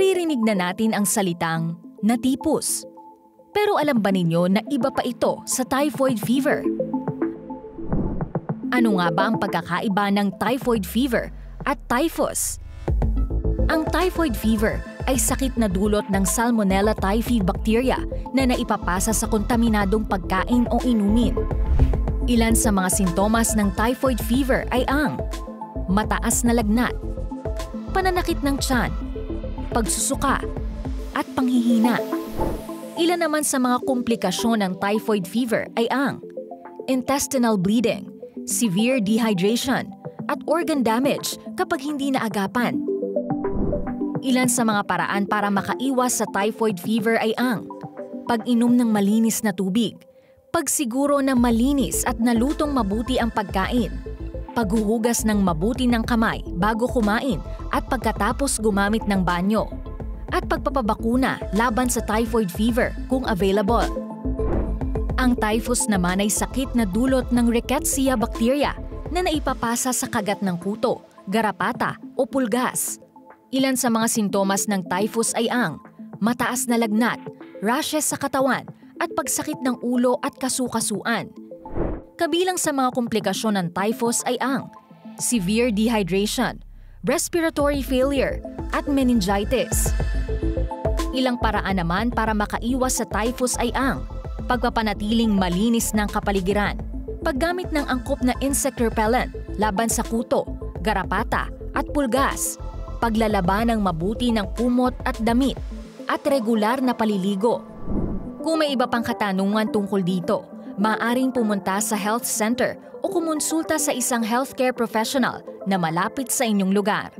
Naririnig na natin ang salitang natipos. Pero alam ba ninyo na iba pa ito sa typhoid fever? Ano nga ba ang pagkakaiba ng typhoid fever at typhus? Ang typhoid fever ay sakit na dulot ng Salmonella typhi bacteria na naipapasa sa kontaminadong pagkain o inumin. Ilan sa mga sintomas ng typhoid fever ay ang mataas na lagnat, pananakit ng tiyan, pagsusuka, at panghihina. Ilan naman sa mga komplikasyon ng typhoid fever ay ang intestinal bleeding, severe dehydration, at organ damage kapag hindi naagapan. Ilan sa mga paraan para makaiwas sa typhoid fever ay ang pag-inom ng malinis na tubig, pagsiguro na malinis at nalutong mabuti ang pagkain, paghuhugas ng mabuti ng kamay bago kumain at pagkatapos gumamit ng banyo, at pagpapabakuna laban sa typhoid fever kung available. Ang typhus naman ay sakit na dulot ng Rickettsia bacteria na naipapasa sa kagat ng kuto, garapata o pulgas. Ilan sa mga sintomas ng typhus ay ang mataas na lagnat, rashes sa katawan at pagsakit ng ulo at kasukasuan. Kabilang sa mga komplikasyon ng typhus ay ang severe dehydration, respiratory failure, at meningitis. Ilang paraan naman para makaiwas sa typhus ay ang pagpapanatiling malinis ng kapaligiran, paggamit ng angkop na insect repellent laban sa kuto, garapata, at pulgas, paglalaban ng mabuti ng kumot at damit, at regular na paliligo. Kung may iba pang katanungan tungkol dito, maaaring pumunta sa health center o kumonsulta sa isang healthcare professional na malapit sa inyong lugar.